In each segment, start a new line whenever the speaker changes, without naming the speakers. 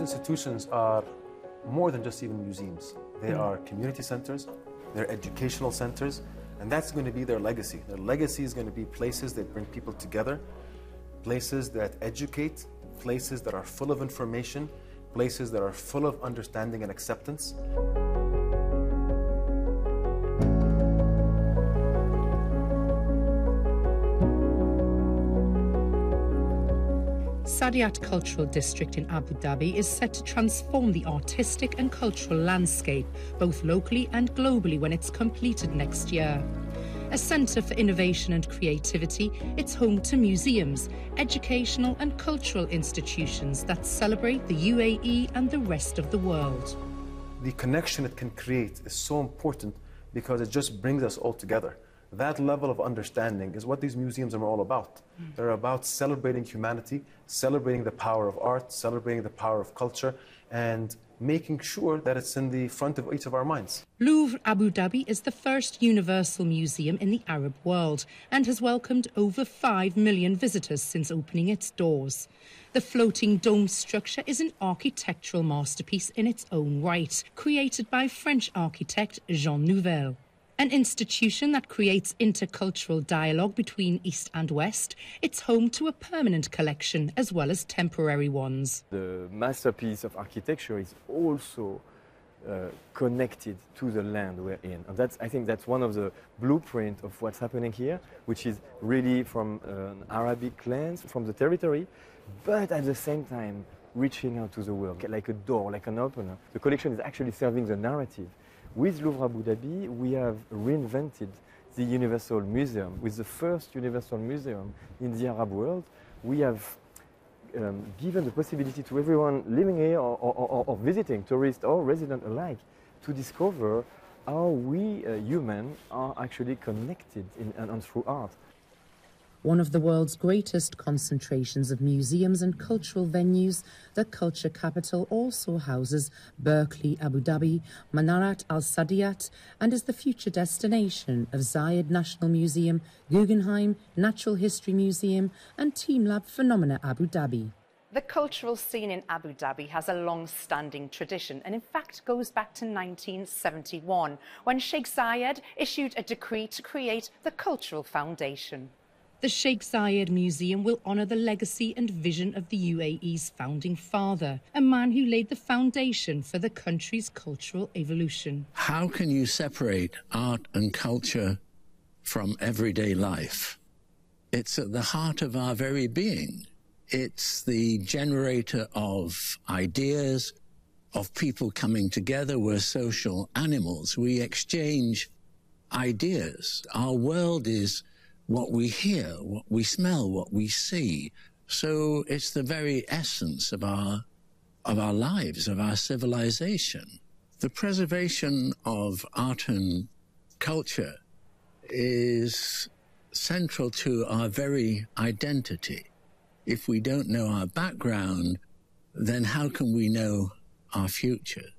institutions are more than just even museums. They are community centers, they're educational centers, and that's going to be their legacy. Their legacy is going to be places that bring people together, places that educate, places that are full of information, places that are full of understanding and acceptance.
Saadiyat Cultural District in Abu Dhabi is set to transform the artistic and cultural landscape, both locally and globally, when it's completed next year. A centre for innovation and creativity, it's home to museums, educational and cultural institutions that celebrate the UAE and the rest of the world.
The connection it can create is so important because it just brings us all together. That level of understanding is what these museums are all about. They're about celebrating humanity, celebrating the power of art, celebrating the power of culture, and making sure that it's in the front of each of our minds.
Louvre Abu Dhabi is the first universal museum in the Arab world and has welcomed over 5 million visitors since opening its doors. The floating dome structure is an architectural masterpiece in its own right, created by French architect Jean Nouvel. An institution that creates intercultural dialogue between East and West, it's home to a permanent collection as well as temporary ones.
The masterpiece of architecture is also connected to the land we're in. And I think that's one of the blueprints of what's happening here, which is really from an Arabic lens, from the territory, but at the same time reaching out to the world, like a door, like an opener. The collection is actually serving the narrative. With Louvre Abu Dhabi, we have reinvented the Universal Museum. With the first Universal Museum in the Arab world, we have given the possibility to everyone living here or visiting, tourists or residents alike, to discover how we humans are actually connected and through art.
One of the world's greatest concentrations of museums and cultural venues, the culture capital also houses Berkeley Abu Dhabi, Manarat Al Saadiyat, and is the future destination of Zayed National Museum, Guggenheim Natural History Museum, and Team Lab Phenomena Abu Dhabi.
The cultural scene in Abu Dhabi has a long-standing tradition and in fact goes back to 1971 when Sheikh Zayed issued a decree to create the Cultural Foundation.
The Sheikh Zayed Museum will honour the legacy and vision of the UAE's founding father, a man who laid the foundation for the country's cultural evolution.
How can you separate art and culture from everyday life? It's at the heart of our very being. It's the generator of ideas, of people coming together. We're social animals. We exchange ideas. Our world is what we hear, what we smell, what we see. So it's the very essence of our lives, of our civilization. The preservation of art and culture is central to our very identity. If we don't know our background, then how can we know our future?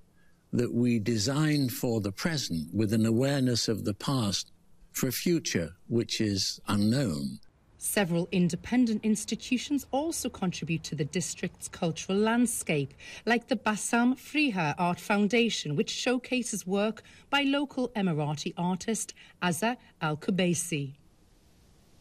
That we design for the present with an awareness of the past for a future which is unknown.
Several independent institutions also contribute to the district's cultural landscape, like the Bassam Friha Art Foundation, which showcases work by local Emirati artist Azza Al-Kubaisi.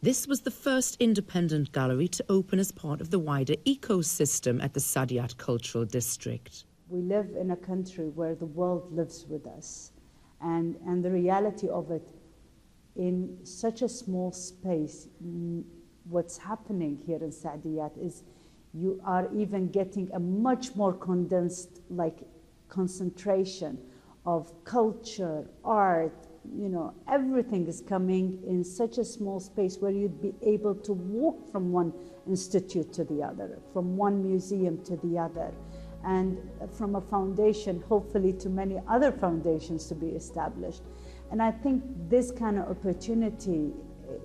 This was the first independent gallery to open as part of the wider ecosystem at the Saadiyat Cultural District.
We live in a country where the world lives with us, and the reality of it in such a small space, what's happening here in Saadiyat is you are even getting a much more condensed concentration of culture, art, everything is coming in such a small space where you'd be able to walk from one institute to the other, from one museum to the other, and from a foundation, hopefully to many other foundations to be established. And I think this kind of opportunity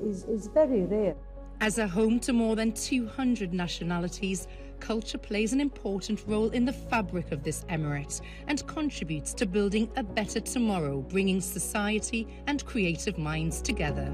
is very rare.
As a home to more than 200 nationalities, culture plays an important role in the fabric of this emirate and contributes to building a better tomorrow, bringing society and creative minds together.